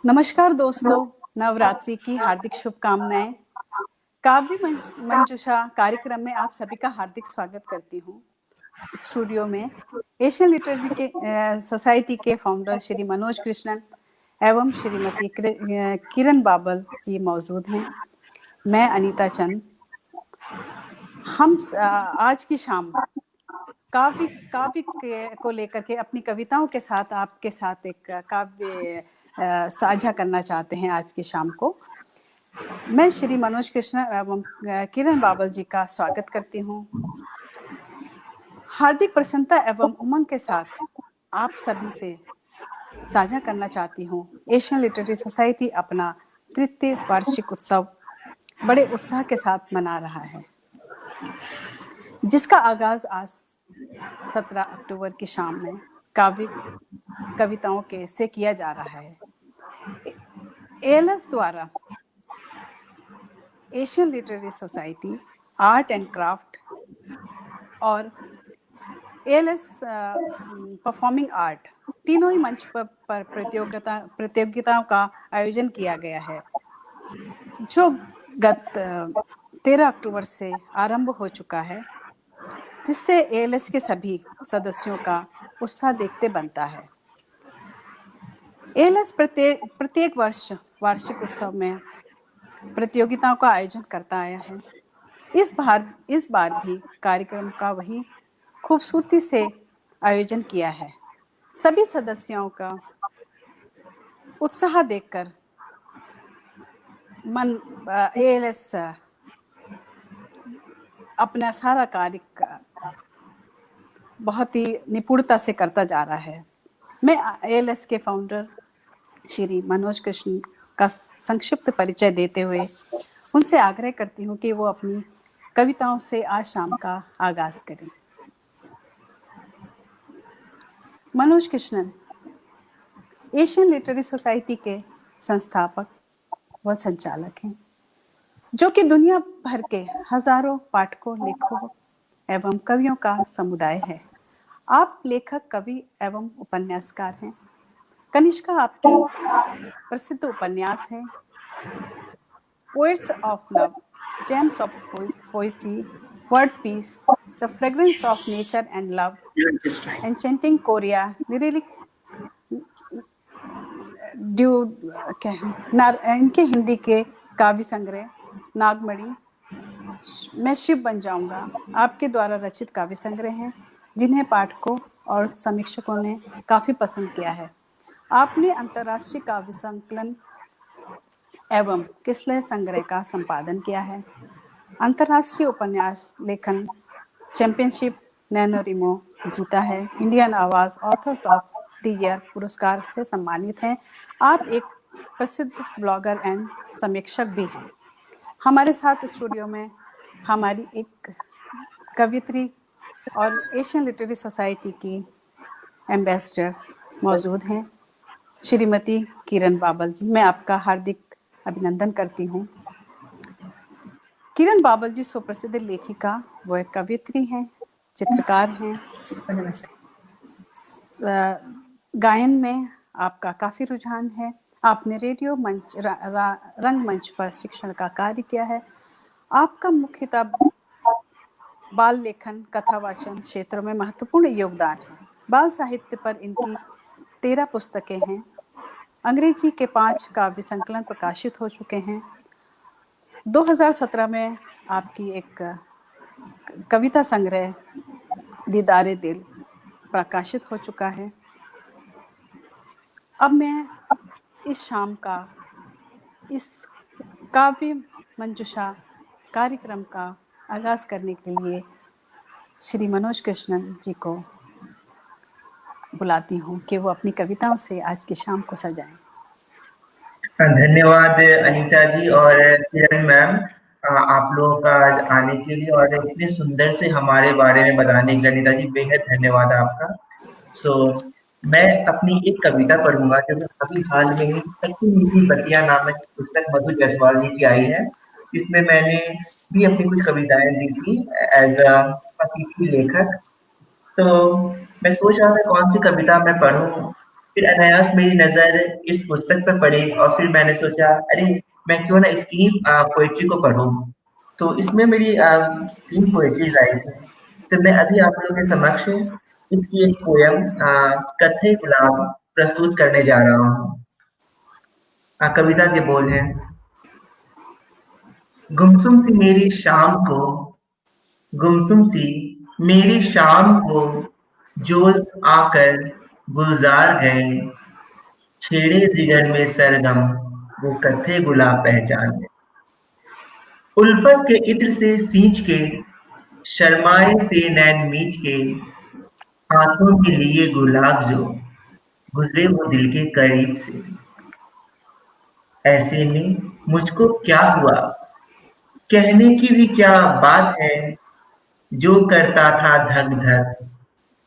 नमस्कार दोस्तों, नवरात्रि की हार्दिक शुभकामनाएं। काव्य मंजूषा कार्यक्रम में आप सभी का हार्दिक स्वागत करती हूँ। स्टूडियो में एशियन लिटरेरी के सोसाइटी के फाउंडर श्री मनोज कृष्णन एवं श्रीमती किरण बाबल जी मौजूद हैं। मैं अनीता चंद। हम आज की शाम काव्य को लेकर के अपनी कविताओं के साथ आपके साथ एक काव्य साझा करना चाहते हैं। आज की शाम को मैं श्री मनोज कृष्ण एवं किरण बाबल जी का स्वागत करती हूँ। हार्दिक प्रसन्नता एवं उमंग के साथ आप सभी से साझा करना चाहती हूँ। एशियन लिटरेरी सोसाइटी अपना तृतीय वार्षिक उत्सव बड़े उत्साह के साथ मना रहा है, जिसका आगाज आज 17 अक्टूबर की शाम में कविताओं के से किया जा रहा है। एएलएस द्वारा Asian literary society art and craft और एएलएस परफॉर्मिंग आर्ट तीनों ही मंच पर प्रतियोगिताओं का आयोजन किया गया है, जो गत 13 अक्टूबर से आरंभ हो चुका है, जिससे एएलएस के सभी सदस्यों का उत्साह देखते बनता है। एएलएस प्रत्येक वर्ष वार्षिक उत्सव में प्रतियोगिताओं का आयोजन करता आया है। इस बार भी कार्यक्रम का वही खूबसूरती से आयोजन किया है। सभी सदस्यों का उत्साह देखकर एएलएस अपना सारा कार्य बहुत ही निपुणता से करता जा रहा है। मैं एएलएस के फाउंडर श्री मनोज कृष्ण का संक्षिप्त परिचय देते हुए उनसे आग्रह करती हूँ कि वो अपनी कविताओं से आज शाम का आगाज करें। Manoj Krishnan Asian literary society के संस्थापक व संचालक हैं, जो कि दुनिया भर के हजारों पाठकों, लेखकों एवं कवियों का समुदाय है। आप लेखक, कवि एवं उपन्यासकार हैं। कनिष्का आपकी प्रसिद्ध उपन्यास है poets of love, gems of poesy, word peace, the fragrance of nature and love, enchanting Korea, lyric इनके हिंदी के काव्य संग्रह नागमणि, मैं शिव बन जाऊंगा आपके द्वारा रचित काव्य संग्रह हैं, जिन्हें पाठकों और समीक्षकों ने काफी पसंद किया है। आपने अंतर्राष्ट्रीय काव्य संकलन एवं किसलय संग्रह का संपादन किया है। अंतर्राष्ट्रीय उपन्यास लेखन चैंपियनशिप नैनोरिमो जीता है। इंडियन आवाज ऑथर्स ऑफ द ईयर पुरस्कार से सम्मानित हैं। आप एक प्रसिद्ध ब्लॉगर एंड समीक्षक भी हैं। हमारे साथ स्टूडियो में हमारी एक कवित्री और एशियन लिटरेरी सोसाइटी की एम्बेसडर मौजूद हैं, श्रीमती किरण बाबल जी। मैं आपका हार्दिक अभिनंदन करती हूँ। किरण बाबल जी सुप्रसिद्ध लेखिका व एक कवित्री हैं, चित्रकार हैं। गायन में आपका काफ़ी रुझान है। आपने रेडियो मंच रंगमंच पर शिक्षण का कार्य किया है। आपका मुख्यतः बाल लेखन, कथा वाचन क्षेत्रों में महत्वपूर्ण योगदान है। बाल साहित्य पर इनकी 13 पुस्तकें हैं। अंग्रेजी के 5 काव्य संकलन प्रकाशित हो चुके हैं। 2017 में आपकी एक कविता संग्रह दीदारे दिल प्रकाशित हो चुका है। अब मैं इस शाम का इस काव्य मंजूषा कार्यक्रम का आगाज करने के लिए श्री मनोज कृष्णन जी को बुलाती हूँ कि वो अपनी कविताओं से आज की शाम को सजाएं। धन्यवाद अनीता जी और किरण मैम, आप लोगों का आज आने के लिए और इतने सुंदर से हमारे बारे में बताने के लिए अनीता जी बेहद धन्यवाद आपका। मैं अपनी एक कविता पढ़ूंगा जो अभी हाल में ही कच्ची मीठी बत्तियां नामक पुस्तक मधु जयसवाल जी की आई है। इसमें मैंने भी अपनी कुछ कविताएं दी थी एज अतिथि लेखक। तो मैं सोच रहा था कौन सी कविता मैं पढ़ूं फिर अनायास मेरी नजर इस पुस्तक पर पड़ी और फिर मैंने सोचा अरे मैं क्यों ना इसकी पोएट्री को पढूं। तो इसमें मेरी 3 पोएट्रीज आई थी। तो मैं अभी आप लोगों के समक्ष इसकी एक पोयम कत्थे गुलाब प्रस्तुत करने जा रहा हूँ। कविता के बोल हैं। गुमसुम सी मेरी शाम को, गुमसुम सी मेरी शाम को जो आकर गुलजार गए, छेड़े जिगर में सरगम वो कत्थे गुलाब पहचान गए। उल्फत के इत्र से सींच के, शर्माए से नैन मीच के, हाथों में लिए गुलाब जो गुजरे वो दिल के करीब से। ऐसे में मुझको क्या हुआ, कहने की भी क्या बात है, जो करता था धक धक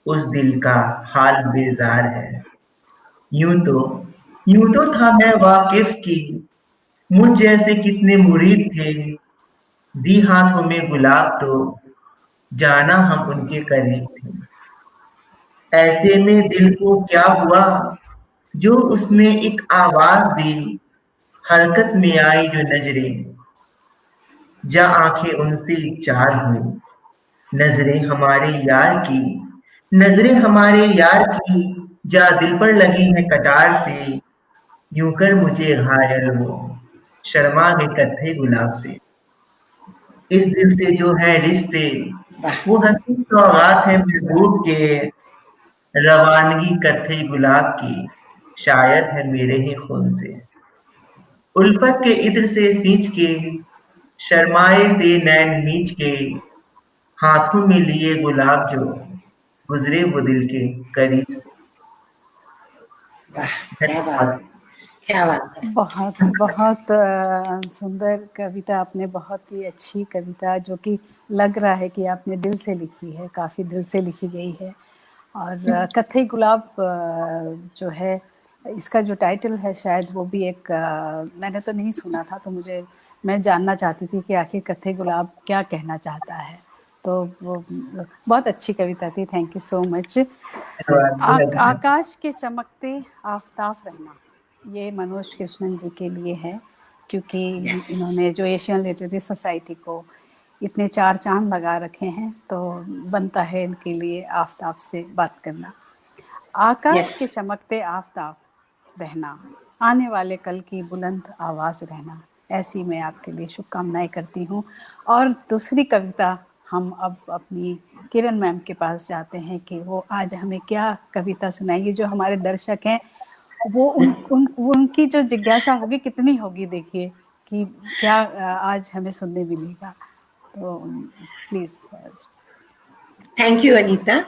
उस दिल का हाल बेजार है। यूं तो था मैं वाकिफ की मुझ जैसे कितने मुरीद थे, दी हाथों में गुलाब तो जाना हम उनके करीब थे। ऐसे में दिल को क्या हुआ, जो उसने एक आवाज दी, हरकत में आई जो नजरें, जा आंखें उनसे चार हुई, नजरें हमारे यार की, नजरें हमारे यार की, जा दिल पर लगी है कटार से, यूं कर मुझे घायल वो शर्मा गए कत्थे गुलाब से। इस दिल से जो है रिश्ते, वाह, वो हंसी सौगात है महबूब के, रवानगी कत्थे गुलाब की शायद है मेरे ही खून से। उल्फत के इत्र से सींच के, शर्माए से नैन मीच के, हाथों में लिए गुलाब जो गुजरे वो दिल के करीब से। वाह, क्या बात धन्यवाद। है, क्या बात है। बहुत बहुत सुंदर कविता, आपने बहुत ही अच्छी कविता, जो कि लग रहा है कि आपने दिल से लिखी है, काफ़ी दिल से लिखी गई है। और कत्थई गुलाब जो है, इसका जो टाइटल है शायद वो भी एक मैंने तो नहीं सुना था, तो मैं जानना चाहती थी कि आखिर कत्थई गुलाब क्या कहना चाहता है। तो वो बहुत अच्छी कविता थी, थैंक यू सो मच। धन्यवाद। आकाश के चमकते आफताब रहना, ये मनोज कृष्णन जी के लिए है, क्योंकि यस, इन्होंने जो एशियन लिटरेरी सोसाइटी को इतने 4 चांद लगा रखे हैं, तो बनता है इनके लिए आफताब से बात करना। आकाश यस। के चमकते आफताब रहना, आने वाले कल की बुलंद आवाज़ रहना, ऐसी मैं आपके लिए शुभकामनाएं करती हूँ। और दूसरी कविता हम अब अपनी किरण मैम के पास जाते हैं कि वो आज हमें क्या कविता सुनाएंगी। जो हमारे दर्शक हैं वो उनकी जो जिज्ञासा होगी कितनी होगी, देखिए कि क्या आज हमें सुनने मिलेगा। तो प्लीज। Thank you Anita.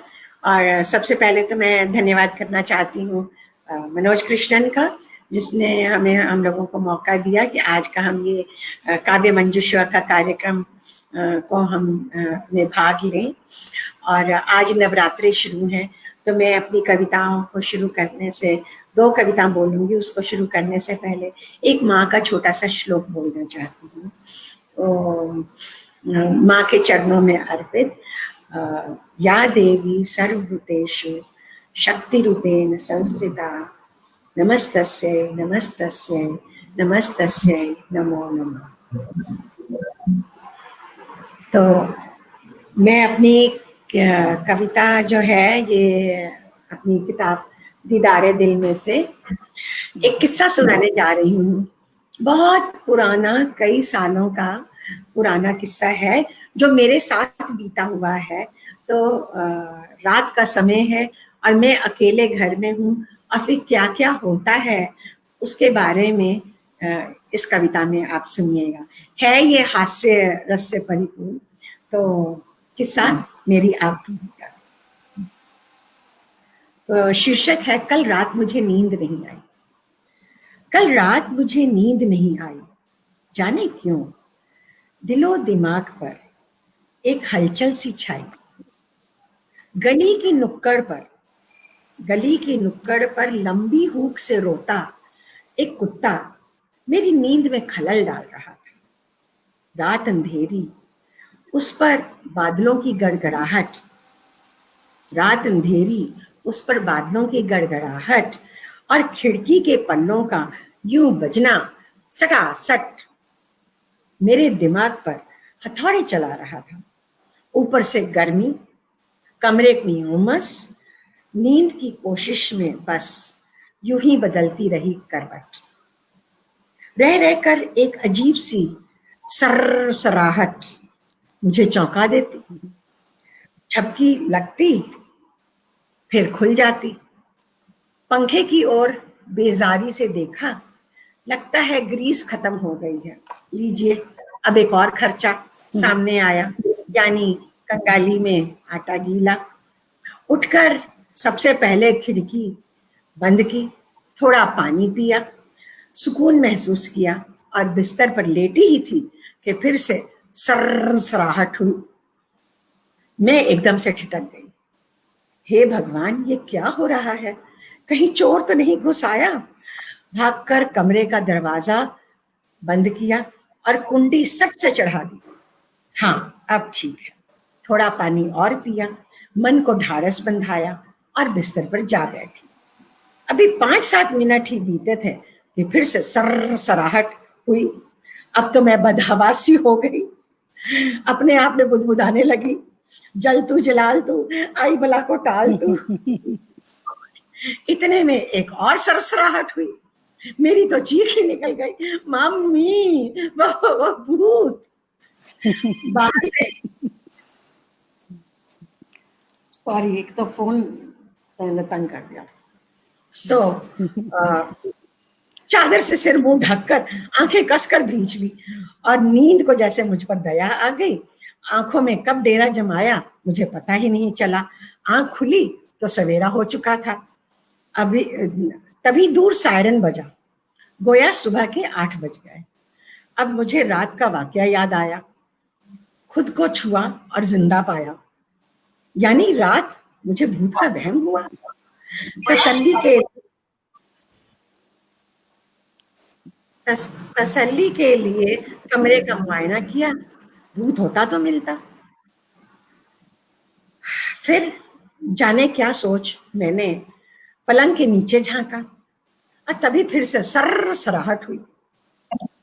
और सबसे पहले तो मैं धन्यवाद करना चाहती हूँ मनोज कृष्णन का, जिसने हम लोगों को मौका दिया कि आज का हम ये काव्य मंजूषा का कार्यक्रम को हम में भाग लें। और आज नवरात्रि शुरू है, तो मैं अपनी कविताओं को शुरू करने से 2 कविता बोलूँगी। उसको शुरू करने से पहले एक माँ का छोटा सा श्लोक बोलना चाहती हूँ। तो माँ के चरणों में अर्पित। या देवी सर्वभूतेषु शक्तिरूपेण संस्थिता, नमस्तस्यै नमस्तस्यै नमस्तस्यै नमो नमः। तो मैं अपनी कविता जो है ये अपनी किताब दीदारे दिल में से एक किस्सा सुनाने जा रही हूँ। बहुत पुराना, कई सालों का पुराना किस्सा है जो मेरे साथ बीता हुआ है। तो रात का समय है और मैं अकेले घर में हूँ, और फिर क्या क्या होता है उसके बारे में इस कविता में आप सुनिएगा। है ये हास्य रस से परिपूर्ण। तो किस्सा मेरी आप। तो शीर्षक है कल रात मुझे नींद नहीं आई। कल रात मुझे नींद नहीं आई, जाने क्यों दिलो दिमाग पर एक हलचल सी छाई। गली की नुक्कड़ पर लंबी हूक से रोता एक कुत्ता मेरी नींद में खलल डाल रहा था। रात अंधेरी, उस पर बादलों की गड़गड़ाहट, रात अंधेरी उस पर बादलों की गड़गड़ाहट, और खिड़की के पन्नों का यूं बजना सटासट मेरे दिमाग पर हथौड़े चला रहा था। ऊपर से गर्मी, कमरे की उमस, नींद की कोशिश में बस यूं ही बदलती रही करवट। रह रहकर एक अजीब सी सरसराहट मुझे चौंका देती। झपकी लगती, फिर खुल जाती। पंखे की ओर बेजारी से देखा, लगता है ग्रीस खत्म हो गई है। लीजिए, अब एक और खर्चा सामने आया, यानी कंगाली में आटा गीला। उठकर सबसे पहले खिड़की बंद की, थोड़ा पानी पिया, सुकून महसूस किया और बिस्तर पर लेटी ही थी कि फिर से सरसराहट हुई। मैं एकदम से ठिठक गई। हे भगवान, ये क्या हो रहा है? कहीं चोर तो नहीं घुस आया? भागकर कमरे का दरवाजा बंद किया और कुंडी सट से चढ़ा दी। हाँ, अब ठीक है। थोड़ा पानी और पिया, मन को ढाढ़स बंधाया और बिस्तर पर जा बैठी। अभी 5-7 मिनट ही बीते थे कि फिर से सरसराहट हुई। अब तो मैं बदहवासी हो गई, अपने आप में बुदबुदाने लगी, जल तू जलाल तू, आई बला को टाल तू। इतने में एक और सरसराहट हुई। मेरी तो चीख ही निकल गई, मम्मी वो भूत। बाहर से सॉरी, एक तो फोन तंग कर दिया। चादर से सिर मुंह ढककर आंखें कसकर भींच ली और नींद को जैसे मुझ पर दया आ गई। आंखों में कब डेरा जमाया मुझे पता ही नहीं चला। आंख खुली तो सवेरा हो चुका था। अभी तभी दूर सायरन बजा, गोया सुबह के 8 बज गए। अब मुझे रात का वाकया याद आया। खुद को छुआ और जिंदा पाया, यानी रात मुझे भूत का वहम हुआ। तसल्ली के लिए कमरे का मुआयना किया, भूत होता तो मिलता। फिर जाने क्या सोच मैंने पलंग के नीचे झांका और तभी फिर से सरसराहट हुई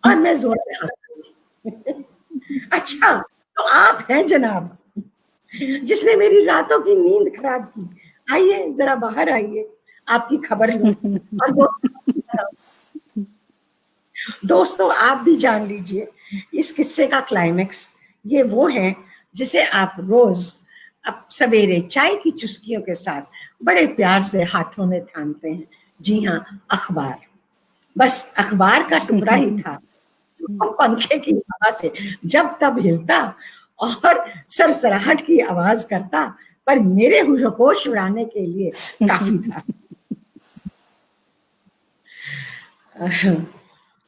और मैं जोर से हंस पड़ी। अच्छा, तो आप हैं जनाब, जिसने मेरी रातों की नींद खराब की। आइए जरा बाहर आइए, आपकी खबर लूं। और दोस्तों, आप भी जान लीजिए इस किस्से का क्लाइमेक्स ये वो है जिसे आप रोज अब सवेरे चाय की चुस्कियों के साथ बड़े प्यार से हाथों में थामते हैं। जी हाँ, अखबार। बस अखबार का टुकड़ा ही था, पंखे की हवा से जब तब हिलता और सरसराहट की आवाज करता, पर मेरे होश उड़ाने के लिए काफी था।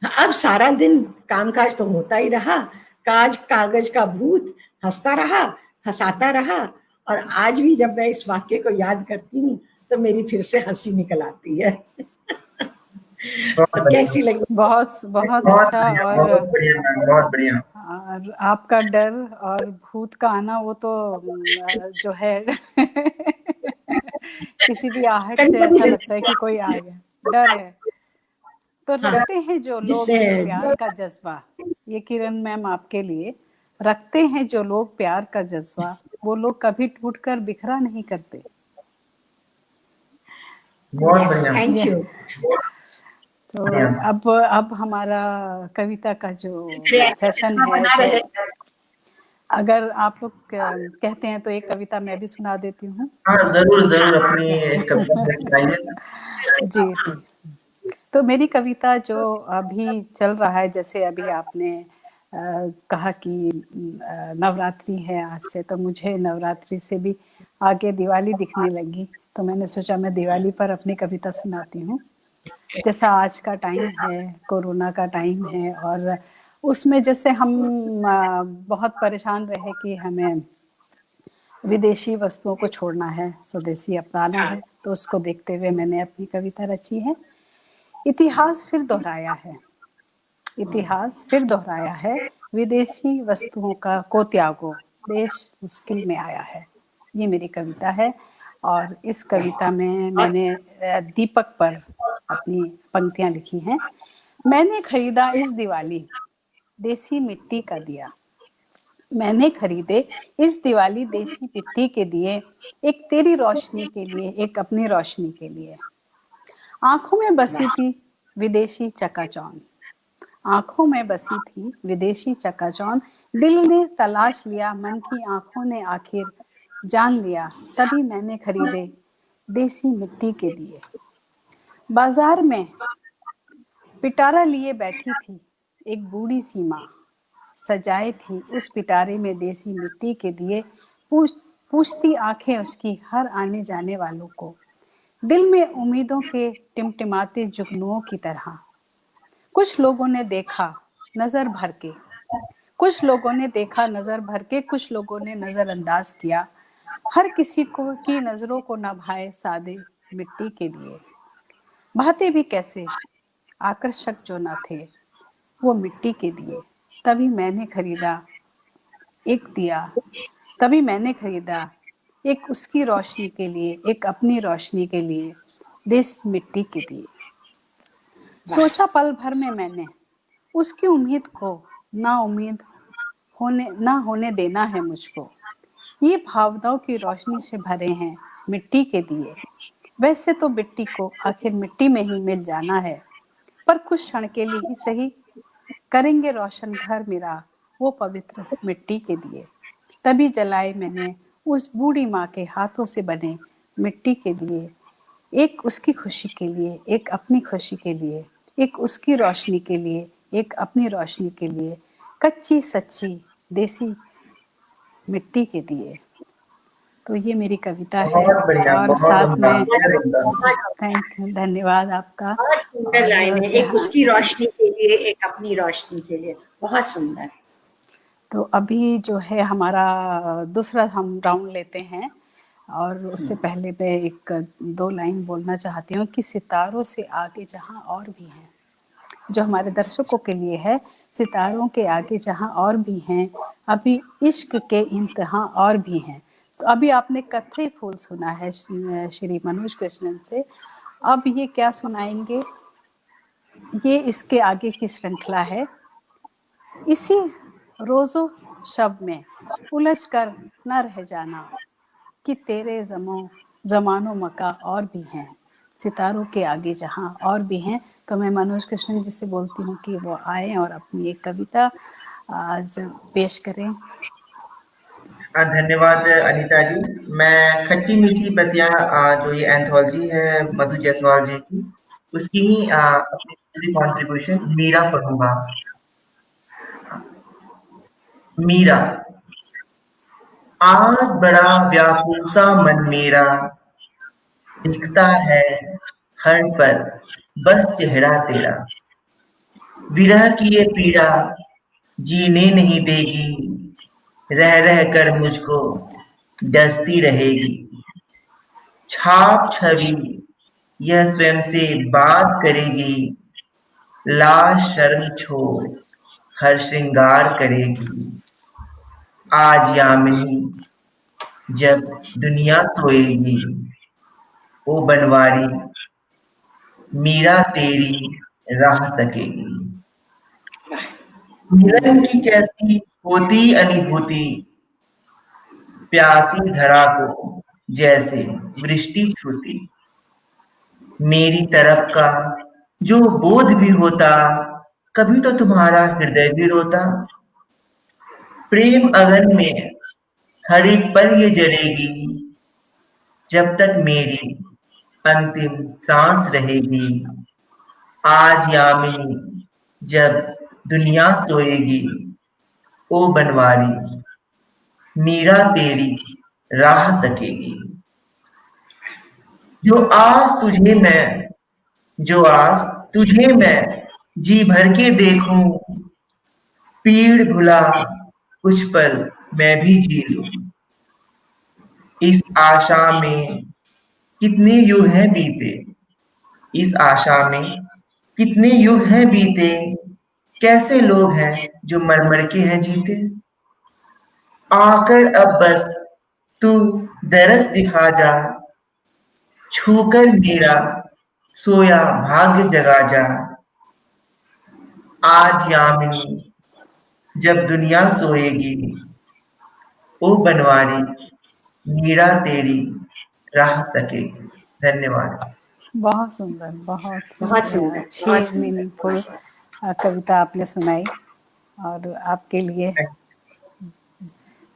अब सारा दिन कामकाज तो होता ही रहा। कागज का भूत हंसता रहा, हंसाता रहा, और आज भी जब मैं इस वाक्य को याद करती हूँ तो मेरी फिर से हंसी निकल आती है। तो कैसी लगी? बहुत बहुत अच्छा। और बहुत बढ़िया। और आपका डर और भूत का आना, वो तो जो है किसी भी आहट से ऐसा लगता है कि कोई आ गया, डर है। तो रखते हैं जो लोग प्यार का जज्बा, ये किरण मैम आपके लिए, रखते हैं जो लोग प्यार का जज्बा, वो लोग कभी टूटकर बिखरा नहीं करते। बहुत बढ़िया, थैंक यू। तो अब हमारा कविता का जो सेशन है, अगर आप लोग कहते हैं तो एक कविता मैं भी सुना देती हूँ। हाँ, जरूर अपनी कविता जी। तो मेरी कविता जो अभी चल रहा है, जैसे अभी आपने कहा कि नवरात्रि है आज से, तो मुझे नवरात्रि से भी आगे दिवाली दिखने लगी, तो मैंने सोचा मैं दिवाली पर अपनी कविता सुनाती हूँ। जैसा आज का टाइम है, कोरोना का टाइम है, और उसमें जैसे हम बहुत परेशान रहे कि हमें विदेशी वस्तुओं को छोड़ना है, स्वदेशी अपनाना है, तो उसको देखते हुए मैंने अपनी कविता रची है। इतिहास फिर दोहराया है, इतिहास फिर दोहराया है, विदेशी वस्तुओं को त्यागो, देश मुश्किल में आया है। ये मेरी कविता है। और इस कविता में मैंने दीपक पर अपनी पंक्तियां लिखी हैं। मैंने खरीदा इस दिवाली देसी मिट्टी का दिया, मैंने खरीदे इस दिवाली देसी मिट्टी के दिए, एक तेरी रोशनी के लिए, एक अपनी रोशनी के लिए। आंखों में बसी थी विदेशी चकाचौंध, आंखों में बसी थी विदेशी चकाचौंध, दिल ने तलाश लिया, मन की आंखों ने आखिर जान लिया, तभी मैंने खरीदे देसी मिट्टी के दिए। बाजार में पिटारा लिए बैठी थी एक बूढ़ी सी माँ, सजाए थी उस पिटारे में देसी मिट्टी के दिए, पूछती आंखें उसकी हर आने जाने वालों को, दिल में उम्मीदों के टिमटिमाते जुगनुओं की तरह। कुछ लोगों ने देखा नजर भर के, कुछ लोगों ने देखा नजर भर के, कुछ लोगों ने नजरअंदाज किया, हर किसी को की नजरों को न भाए सादे मिट्टी के दिए। भाते भी कैसे आकर्षक जो न थे वो मिट्टी के दिए, तभी मैंने खरीदा एक दिया, तभी मैंने खरीदा एक उसकी रोशनी के लिए, एक अपनी रोशनी के लिए देसी मिट्टी के दिए। सोचा पल भर में मैंने उसकी उम्मीद को ना उम्मीद ना होने देना है मुझको, ये भावनाओं की रोशनी से भरे हैं मिट्टी के दिए। वैसे तो मिट्टी को आखिर मिट्टी में ही मिल जाना है, पर कुछ क्षण के लिए ही सही करेंगे रोशन घर मेरा वो पवित्र मिट्टी के दिए। तभी जलाए मैंने उस बूढ़ी माँ के हाथों से बने मिट्टी के दिए, एक उसकी खुशी के लिए, एक अपनी खुशी के लिए, एक उसकी रोशनी के लिए, एक अपनी रोशनी के लिए, कच्ची सच्ची देसी मिट्टी के दिए। तो ये मेरी कविता है बहुत बढ़िया, और बहुत साथ उम्दा, में बेहद उम्दा। थैंक यू, धन्यवाद आपका। बहुत सुंदर लाइन है, एक उसकी रोशनी के लिए, एक अपनी रोशनी के लिए, बहुत सुंदर। तो अभी जो है हमारा दूसरा हम राउंड लेते हैं, और उससे पहले मैं एक दो लाइन बोलना चाहती हूँ कि सितारों से आगे जहाँ और भी हैं, जो हमारे दर्शकों के लिए है, सितारों के आगे जहाँ और भी हैं, अभी इश्क के इम्तिहान और भी हैं। तो अभी आपने कथई फूल सुना है श्री मनोज कृष्णन से, अब ये क्या सुनाएंगे, ये इसके आगे की श्रृंखला है। इसी रोज़ो शब में उलझ कर न रह जाना कि तेरे ज़मानो मका और भी हैं, सितारों के आगे जहाँ और भी हैं। तो मैं मनोज कृष्णन जी से बोलती हूँ कि वो आए और अपनी एक कविता आज पेश करें। धन्यवाद अनीता जी। मैं खट्टी मीठी बतिया जो ये एंथोलॉजी है मधु जायसवाल जी की, उसकी ही अपनी दूसरी कॉन्ट्रीब्यूशन मीरा पढ़ूंगा। मीरा। आज बड़ा व्याकुल सा मन मेरा, दिखता है हर पल बस चेहरा तेरा, विरह की ये पीड़ा जीने नहीं देगी, रह रह कर मुझको डसती रहेगी। छाप छवि यह स्वयं से बात करेगी, लाज शर्म छोड़ हर श्रृंगार करेगी। आज यामिनी जब दुनिया सोएगी, ओ बनवारी मीरा तेरी राह तकेगी। मिलन की कैसी होती अनुभूति, प्यासी धरा को जैसे वृष्टि छूती। मेरी तरफ का जो बोध भी होता, कभी तो तुम्हारा हृदय भी रोता। प्रेम अगन में हर एक पल ये जलेगी, जब तक मेरी अंतिम सांस रहेगी। आज यामिनी जब दुनिया सोएगी, ओ बनवारी मीरा तेरी राह तकेगी। जो आज तुझे मैं जी भर के देखूं, पीड़ भुला कुछ पल मैं भी जी लूं। इस आशा में कितने युग हैं बीते, इस आशा में कितने युग हैं बीते, कैसे लोग हैं जो मर मर के हैं जीते। आकर अब बस तू दरस दिखा जा, छूकर मेरा सोया भाग्य जगा जा, आज यामिनी जब दुनिया सोएगी, ओ बनवारी मीरा तेरी राह तकेगी। धन्यवाद। बहुत सुंदर, बहुत बहुत सुंदर, अच्छी बहुत सुंदर। मीनिंगफुल कविता आपने सुनाई। और आपके लिए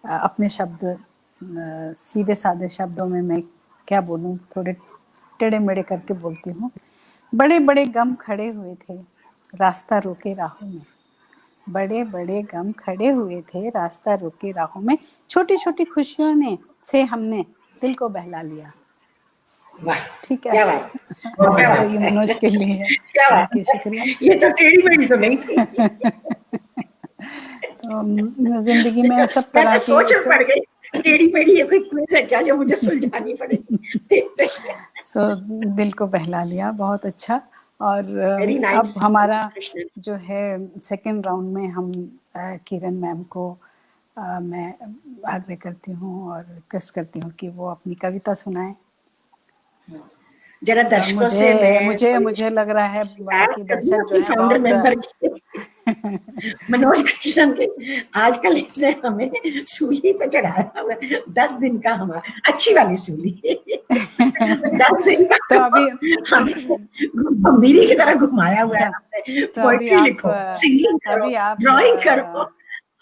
अपने शब्द सीधे साधे शब्दों में मैं क्या बोलूं, थोड़े टेढ़े मेढ़े करके बोलती हूँ। बड़े बड़े गम खड़े हुए थे रास्ता रोके राहों में, बड़े बड़े गम खड़े हुए थे रास्ता रोके राहों में, छोटी छोटी खुशियों ने से हमने दिल को बहला लिया। वाह, ठीक है, क्या बात, और क्या ये बात, मनोज के लिए है। क्या बात, ओके, शुक्रिया। ये तो टेढ़ी मेढ़ी तो नहीं थी। तो जिंदगी में सब मैं तरह तो की सोच में ऐसे पड़ गई, टेढ़ी मेढ़ी ये कोई क्विज है क्या जो मुझे सुलझानी पड़ेगी। दिल को बहला लिया, बहुत अच्छा। और वेरी नाइस। अब हमारा जो है सेकंड राउंड में हम किरण मैम को मैं आग्रह करती हूँ और रिक्वेस्ट करती हूँ कि वो अपनी कविता सुनाएं। जरा दर्शकों से मुझे लग रहा है कि दर्शक जो है फाउंडर मेंबर बहुत मनोज कृष्णन के आजकल इसने हमें सूली पे चढ़ाया हुआ है, 10 दिन का हमारा अच्छी वाली सूली 10 दिन का तो अभी गंभीरी की तरह घुमाया हुआ है। तो पोएट्री लिखो, सिंगिंग करो, अभी आप ड्राइंग करो,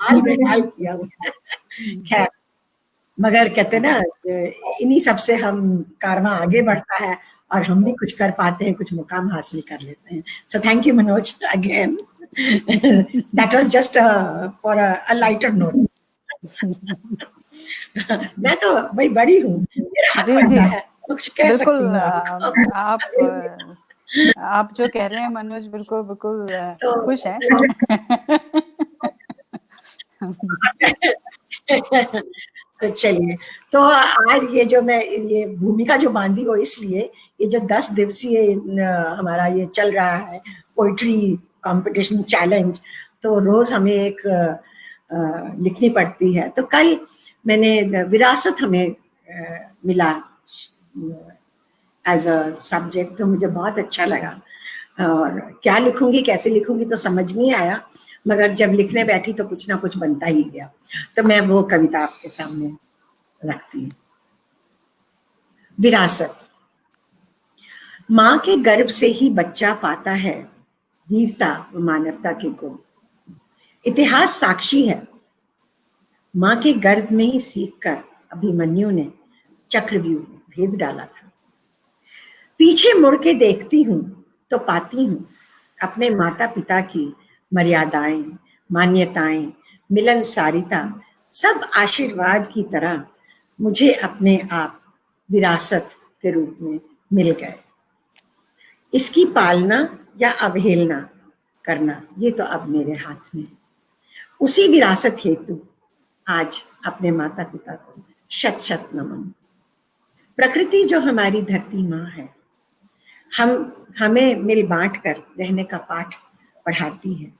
आज बेहाल किया हुआ है। खैर, मगर कहते ना इन्हीं सबसे हम कारवां आगे बढ़ता है और हम भी कुछ कर पाते हैं, कुछ मुकाम हासिल कर लेते हैं। So thank you Manoj again. That was just for a lighter note. मैं तो भाई बड़ी हूँ, मेरा हाथ जी बढ़ता जी है, कुछ कह बिल्कुल। सकती हूँ आप जो कह रहे हैं मनोज, बिल्कुल बिल्कुल तो खुश है। तो चलिए, तो आज ये जो मैं ये भूमिका जो बांधी वो इसलिए, ये जो 10 दिवसीय हमारा ये चल रहा है पोइट्री कंपटीशन चैलेंज, तो रोज हमें एक लिखनी पड़ती है। तो कल मैंने विरासत हमें मिला एज अ सब्जेक्ट, तो मुझे बहुत अच्छा लगा। और क्या लिखूंगी कैसे लिखूंगी तो समझ नहीं आया, मगर जब लिखने बैठी तो कुछ ना कुछ बनता ही गया। तो मैं वो कविता आपके सामने रखती हूँ। विरासत। माँ के गर्भ से ही बच्चा पाता है वीरता व मानवता के गुण। इतिहास साक्षी है, माँ के गर्भ में ही सीखकर अभिमन्यु ने चक्रव्यूह भेद डाला था। पीछे मुड़ के देखती हूँ तो पाती हूँ अपने माता पिता की मर्यादाएं, मान्यताएं, मिलनसारिता सब आशीर्वाद की तरह मुझे अपने आप विरासत के रूप में मिल गए। इसकी पालना या अवहेलना करना ये तो अब मेरे हाथ में है। उसी विरासत हेतु आज अपने माता पिता को शत शत नमन। प्रकृति जो हमारी धरती माँ है, हमें मिल बांट कर रहने का पाठ पढ़ाती है,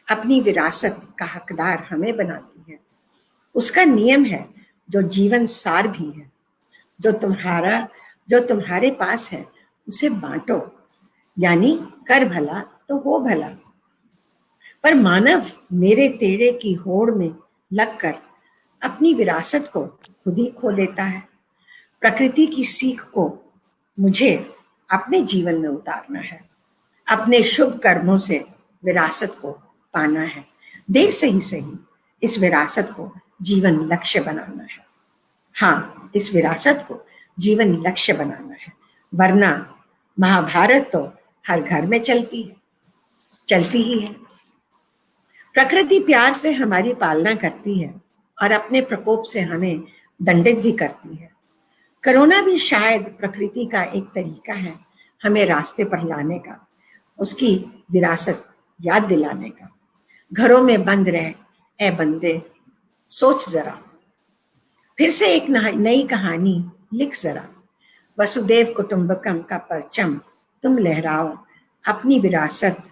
अपनी विरासत का हकदार हमें बनाती है। उसका नियम है जो जीवन सार भी है, जो तुम्हारे पास है उसे बांटो, यानी कर भला तो हो भला। पर मानव मेरे तेरे की होड़ में लगकर अपनी विरासत को खुद ही खो देता है। प्रकृति की सीख को मुझे अपने जीवन में उतारना है, अपने शुभ कर्मों से विरासत को पाना है। देर से ही सही इस विरासत को जीवन लक्ष्य बनाना है। हाँ, इस विरासत को जीवन लक्ष्य बनाना है, वरना महाभारत तो हर घर में चलती ही है। प्रकृति प्यार से हमारी पालना करती है और अपने प्रकोप से हमें दंडित भी करती है। कोरोना भी शायद प्रकृति का एक तरीका है हमें रास्ते पर लाने का, उसकी विरासत याद दिलाने का। घरों में बंद रह ए बंदे, सोच जरा, फिर से एक नई कहानी लिख जरा। वसुदेव कुटुंबकम का परचम तुम लहराओ, अपनी विरासत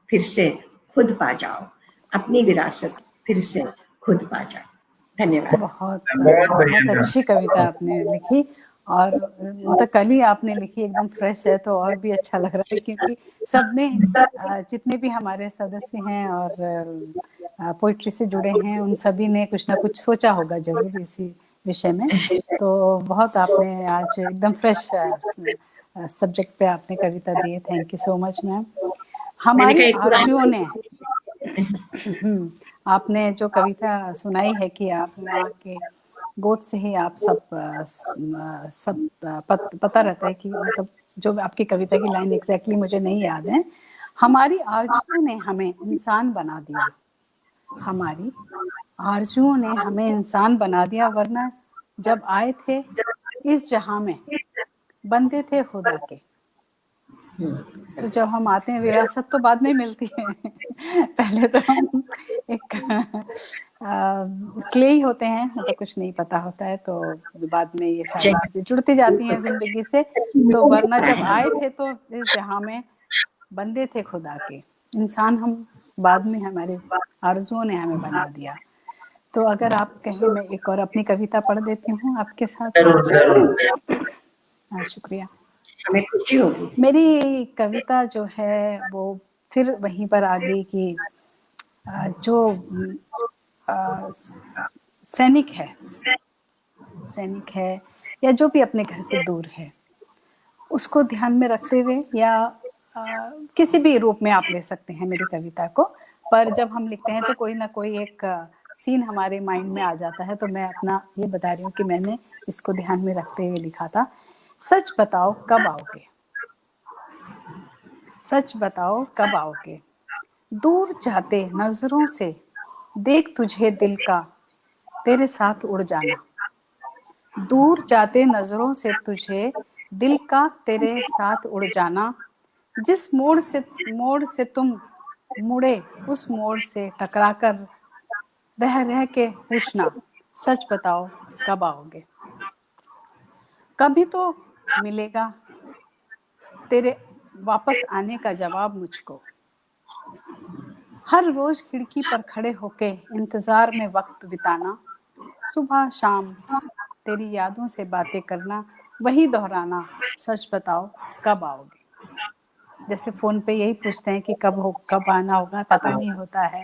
फिर से खुद पा जाओ, अपनी विरासत फिर से खुद पा जाओ। धन्यवाद। बहुत अच्छी कविता आपने लिखी और मतलब कल ही आपने लिखी, एकदम फ्रेश है तो और भी अच्छा लग रहा है, क्योंकि सबने जितने भी हमारे सदस्य हैं और पोइट्री से जुड़े हैं, उन सभी ने कुछ ना कुछ सोचा होगा जरूर इसी विषय में। तो बहुत आपने आज एकदम फ्रेश सब्जेक्ट पे आपने कविता दी है। Thank you so much ma'am. मैंने हमारी कहा एक आरजुओं ने पुरानी आपने जो कविता सुनाई है कि आप माँ के गोद से ही आप सब पता रहता है कि मतलब जो आपकी कविता की लाइन एग्जैक्टली मुझे नहीं याद है। हमारी आरजुओं ने हमें इंसान बना दिया, हमारी आरजुओं ने हमें इंसान बना दिया, वरना जब आए थे इस जहां में बंदे थे खुदा के। तो जब हम आते हैं, विरासत तो बाद में मिलती है पहले तो हम एक क्ले ही होते हैं, मतलब कुछ नहीं पता होता है, तो बाद में ये सारी चीजें जुड़ती जाती हैं जिंदगी से। तो वरना जब आए थे तो इस जहां में बंदे थे खुदा के, इंसान हम बाद में, हमारे आरजुओं ने हमें बना दिया। तो अगर आप कहें, मैं एक और अपनी कविता पढ़ देती हूँ आपके साथ। जरूर जरूर। शुक्रिया। हमें खुशी होगी। मेरी कविता जो है वो फिर वहीं पर आ गई कि जो सैनिक है या जो भी अपने घर से दूर है, उसको ध्यान में रखते हुए, या किसी भी रूप में आप ले सकते हैं मेरी कविता को। पर जब हम लिखते हैं तो कोई ना कोई एक सीन हमारे माइंड में आ जाता है। तो मैं अपना ये बता रही हूँ कि मैंने इसको ध्यान में रखते हुए लिखा था। सच बताओ कब आओगे, सच बताओ कब आओगे, दूर जाते नजरों से देख तुझे दिल का तेरे साथ उड़ जाना, दूर जाते नजरों से तुझे दिल का तेरे साथ उड़ जाना, जिस मोड़ से तुम मुड़े उस मोड़ से टकरा कर रह रह के पूछना, सच बताओ कब आओगे। कभी तो मिलेगा तेरे वापस आने का जवाब मुझको, हर रोज खिड़की पर खड़े होके इंतजार में वक्त बिताना, सुबह शाम तेरी यादों से बातें करना, वही दोहराना, सच बताओ कब आओगे। जैसे फोन पे यही पूछते हैं कि कब आना होगा, पता नहीं होता है,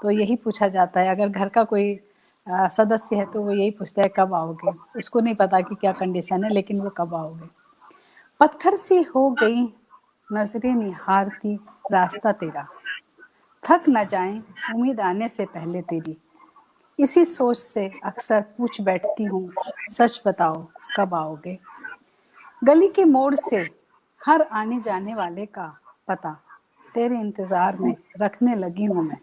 तो यही पूछा जाता है। अगर घर का कोई सदस्य है तो वो यही पूछता है कब आओगे, उसको नहीं पता कि क्या कंडीशन है, लेकिन वो कब आओगे। पत्थर सी हो गई नजरें निहारती रास्ता तेरा, थक न जाएं उम्मीद आने से पहले तेरी, इसी सोच से अक्सर पूछ बैठती हूँ, सच बताओ कब आओगे। गली के मोड़ से हर आने जाने वाले का पता तेरे इंतजार में रखने लगी हूँ मैं,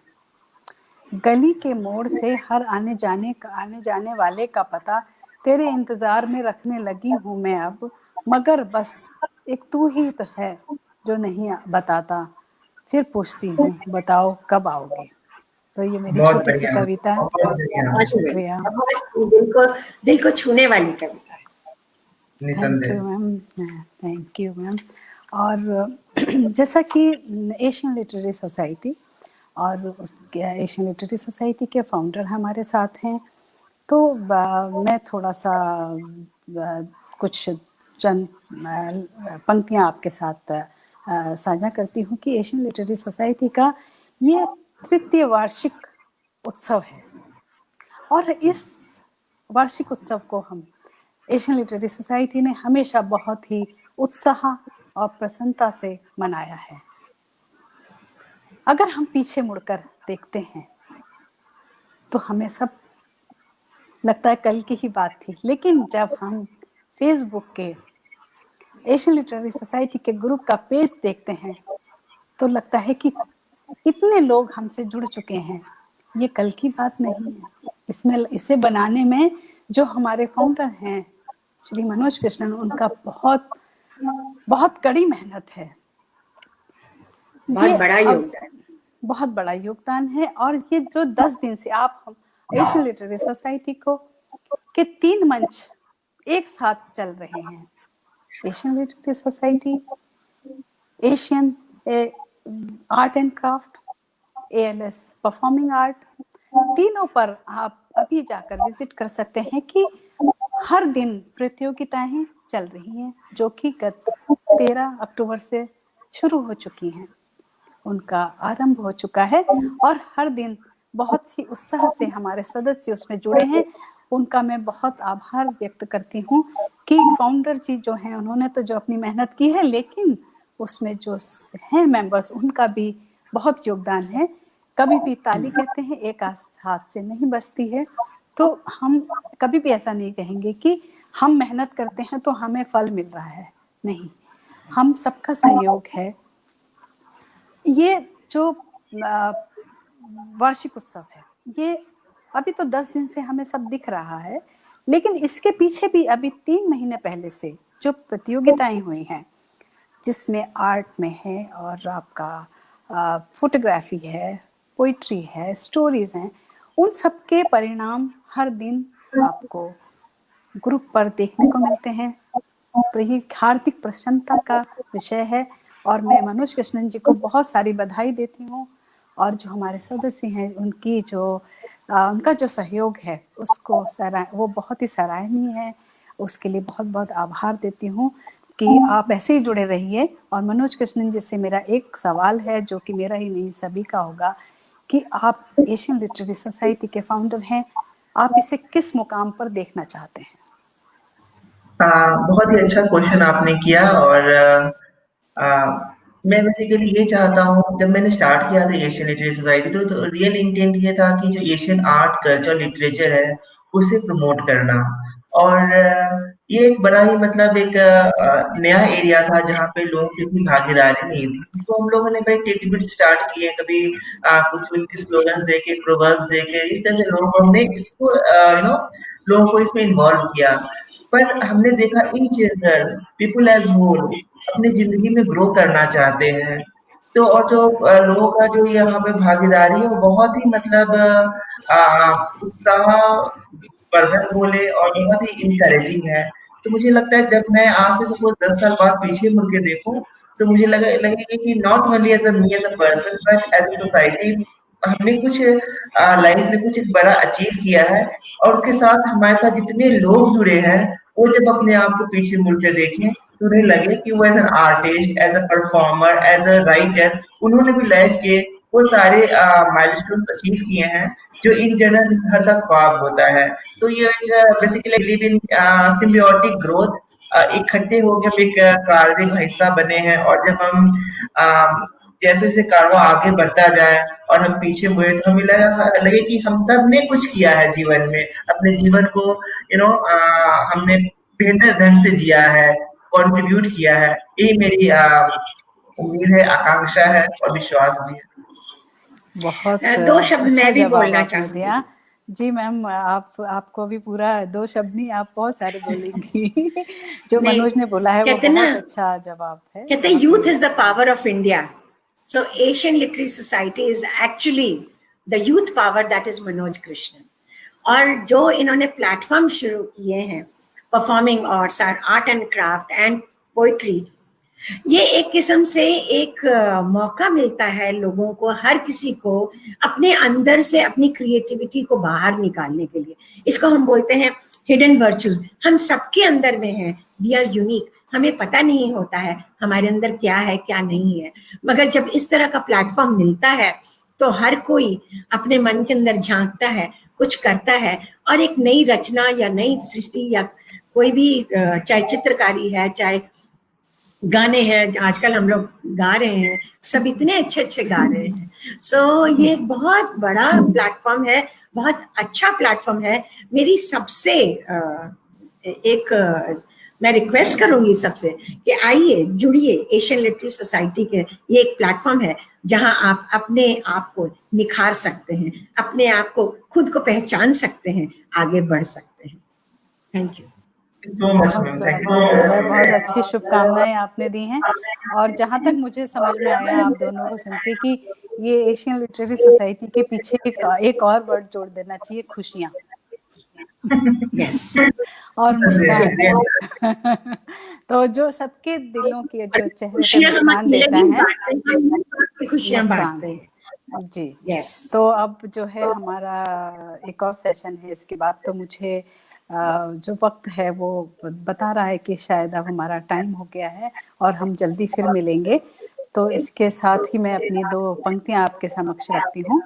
गली के मोड़ से हर आने जाने वाले का पता तेरे इंतजार में रखने लगी हूँ मैं अब, मगर बस एक तू ही तो है जो नहीं बताता, फिर पूछती हूँ बताओ कब आओगे। तो ये मेरी बहुत छोटी सी बढ़िया, कविता। बहुत बढ़िया। शुक्रिया। दिल को छूने वाली कविता है। थैंक निसंदेह। You ma'am, thank you ma'am. और जैसा कि एशियन लिटरेरी सोसाइटी और एशियन लिटरेरी सोसाइटी के फाउंडर हमारे साथ हैं, तो मैं थोड़ा सा कुछ चंद पंक्तियां आपके साथ साझा करती हूँ कि एशियन लिटरेरी सोसाइटी का ये तृतीय वार्षिक उत्सव है, और इस वार्षिक उत्सव को हम एशियन लिटरेरी सोसाइटी ने हमेशा बहुत ही उत्साह और प्रसन्नता से मनाया है। अगर हम पीछे मुड़कर देखते हैं तो हमें सब लगता है कल की ही बात थी, लेकिन जब हम फेसबुक के एशियन लिटरेरी सोसाइटी के ग्रुप का पेज देखते हैं तो लगता है कि इतने लोग हमसे जुड़ चुके हैं, ये कल की बात नहीं है। इसमें इसे बनाने में जो हमारे फाउंडर हैं श्री मनोज कृष्णन, उनका बहुत बहुत कड़ी मेहनत है। बहुत ये बड़ा अब योगदान। बहुत बड़ा योगदान है। और ये जो 10 दिन से आप हम एशियन लिटरेरी सोसाइटी को के 3 मंच एक साथ चल रहे हैं, Asian literary society, Asian art and craft, ALS performing art, तीनों पर आप अभी जाकर विजिट कर सकते हैं कि हर दिन प्रतियोगिताएं चल रही हैं जो कि गत 13 अक्टूबर से शुरू हो चुकी हैं। उनका आरंभ हो चुका है और हर दिन बहुत ही उत्साह से हमारे सदस्य उसमें जुड़े हैं। उनका मैं बहुत आभार व्यक्त करती हूँ कि फाउंडर जी जो हैं उन्होंने तो जो अपनी मेहनत की है, लेकिन उसमें जो हैं मेंबर्स उनका भी बहुत योगदान है। कभी भी ताली कहते हैं एक हाथ से नहीं बजती है, तो हम कभी भी ऐसा नहीं कहेंगे कि हम मेहनत करते हैं तो हमें फल मिल रहा है, नहीं, हम सबका सहयोग है। ये जो वार्षिक उत्सव है, ये अभी तो 10 दिन से हमें सब दिख रहा है, लेकिन इसके पीछे भी अभी 3 महीने पहले से जो प्रतियोगिताएं हुई हैं, जिसमें आर्ट में है और आपका फोटोग्राफी है, पोइट्री है, स्टोरीज हैं, उन सब के परिणाम हर दिन आपको ग्रुप पर देखने को मिलते हैं। तो ये हार्दिक प्रसन्नता का विषय है और मैं मनोज कृष्णन जी को बहुत सारी बधाई देती हूँ, और जो हमारे सदस्य हैं उनकी जो उनका जो सहयोग है उसको वो बहुत ही सराहनीय है। उसके लिए बहुत बहुत आभार देती हूँ कि आप ऐसे ही जुड़े रहिए। और मनोज कृष्णन जी से मेरा एक सवाल है जो कि मेरा ही नहीं सभी का होगा कि आप एशियन लिटरेरी सोसाइटी के फाउंडर हैं, आप इसे किस मुकाम पर देखना चाहते हैं? बहुत ही अच्छा क्वेश्चन आपने किया। और मैं बेसिकली ये चाहता हूँ, जब मैंने स्टार्ट किया था एशियन लिटरेरी सोसाइटी तो रियल इंटेंट ये था कि जो एशियन आर्ट कल्चर लिटरेचर है उसे प्रमोट करना। और ये एक बड़ा ही मतलब एक नया एरिया था जहाँ पे लोगों की इतनी भागीदारी नहीं थी, तो हम लोगों ने बड़े एक्टिविटी स्टार्ट किए, कभी कुछ उनके स्लोगन्स देके, प्रोवर्ब्स देके, इस तरह से लोगों को हमने इसको लोगों को इसमें इन्वॉल्व किया। पर हमने देखा in general people as whole अपनी जिंदगी में ग्रो करना चाहते हैं। तो और जो लोगों का जो यहाँ पे भागीदारी है वो बहुत ही मतलब उत्साह वर्धक बोले और बहुत ही इनकरेजिंग है। तो मुझे लगता है जब मैं आज से सपोज 10 साल बाद पीछे मुड़ के देखूं तो मुझे लगेगा कि not only as me as a person but as a society हमने कुछ लाइफ में कुछ बड़ा अचीव किया है। और उसके साथ हमारे साथ जितने लोग जुड़े हैं वो जब अपने आप को पीछे मुड़ के देखें तो उन्हें लगे कि वो as an artist, as a performer, as a writer, उन्होंने भी लाइफ के वो सारे माइलस्टोन्स अचीव किए हैं जो इन जनरल हर का ख्वाब होता है। तो ये एक basically believe in symbiotic growth, इकट्ठे होकर हम एक कार्य का हिस्सा बने हैं। और जब हम जैसे जैसे कारवां आगे बढ़ता जाए और हम पीछे मुड़े तो हमें लगे कि हम सब ने कुछ किया है जीवन में, अपने जीवन को हमने बेहतर ढंग से जिया है, कंट्रीब्यूट किया है। यही मेरी उम्मीद है, आकांक्षा है और विश्वास भी है। बहुत 2 शब्द अच्छा मैं भी जवाब बोलना आपने दिया जी मैम। आपको भी पूरा 2 शब्द नहीं, आप बहुत सारे बोलेंगी। जो मनोज ने बोला है वो बहुत अच्छा जवाब है। कहते हैं youth is the power of India, so Asian literary society is actually the youth power that is Manoj Krishnan. और जो इन्होंने प्लेटफॉर्म शुरू किए हैं, performing arts, art and craft and poetry, ये एक किस्म से एक मौका मिलता है लोगों को, हर किसी को अपने अंदर से अपनी क्रिएटिविटी को बाहर निकालने के लिए। इसको हम बोलते हैं हिडन वर्चूज। हम सबके अंदर में हैं, वी आर यूनिक। हमें पता नहीं होता है हमारे अंदर क्या है क्या नहीं है, मगर जब इस तरह का प्लेटफॉर्म मिलता है तो हर कोई अपने मन के अंदर झांकता है, कुछ करता है और एक नई रचना या नई सृष्टि या कोई भी, चाहे चित्रकारी है, चाहे गाने हैं, आजकल हम लोग गा रहे हैं, सब इतने अच्छे अच्छे गा रहे हैं। सो ये एक बहुत बड़ा प्लेटफॉर्म है, बहुत अच्छा प्लेटफॉर्म है। मेरी सबसे मैं रिक्वेस्ट करूंगी सबसे कि आइए जुड़िए एशियन लिटरेरी सोसाइटी के। ये एक प्लेटफॉर्म है जहां आप अपने आप को निखार सकते हैं, अपने आप को खुद को पहचान सकते हैं, आगे बढ़ सकते हैं। Thank you. बहुत अच्छी शुभकामनाएं आपने दी हैं। और जहां तक मुझे समझ में आया आप दोनों को सुन के कि ये एशियन लिटरेरी सोसाइटी के पीछे एक और वर्ड जोड़ देना चाहिए, खुशियां। यस। और मुस्कान। तो जो सबके दिलों के जो चेहरे पे मुस्कान देता है, खुशियां बांटते हैं जी। यस। तो अब जो है हमारा एक और सेशन है, इसके बाद तो मुझे जो वक्त है वो बता रहा है कि शायद अब हमारा टाइम हो गया है और हम जल्दी फिर मिलेंगे। तो इसके साथ ही मैं अपनी 2 पंक्तियां आपके समक्ष रखती हूँ।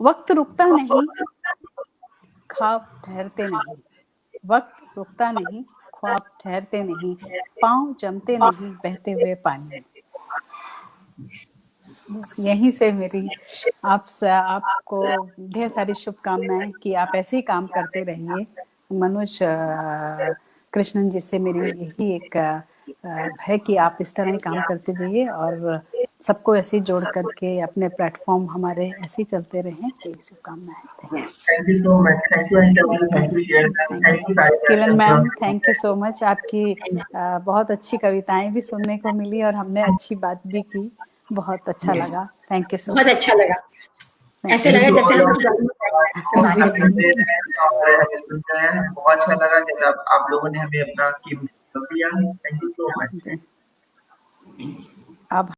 वक्त रुकता नहीं, ख्वाब ठहरते नहीं, वक्त रुकता नहीं, ख्वाब ठहरते नहीं, पाँव जमते नहीं बहते हुए पानी में। बस यहीं से मेरी आपको ढेर सारी शुभकामनाएं कि आप ऐसे ही काम करते रहिए। मनोज कृष्णन जी से मेरी यही एक है कि आप इस तरह ही काम करते जाइए और सबको ऐसे ही जोड़ करके अपने प्लेटफॉर्म हमारे ऐसे ही चलते रहें। तो ये शुभकामनाएं। Thank you so much, thank you interview, thank you share, thank you सारे किरण मैम, दर्शकों। Thank you so much. आपकी बहुत अच्छी कविताएं भी सुनने को मिली और हमने अच्छी बात भी की, बहुत अच्छा लगा। Thank you so much. बहुत अच्छा लगा, ऐसे लगा जैसे हम बातें करते हैं। हमें सुनते हैं, बहुत अच्छा लगा जैसे आप लोगों ने हमें अपना कीमती वक्त दिया। Thank you so much. अब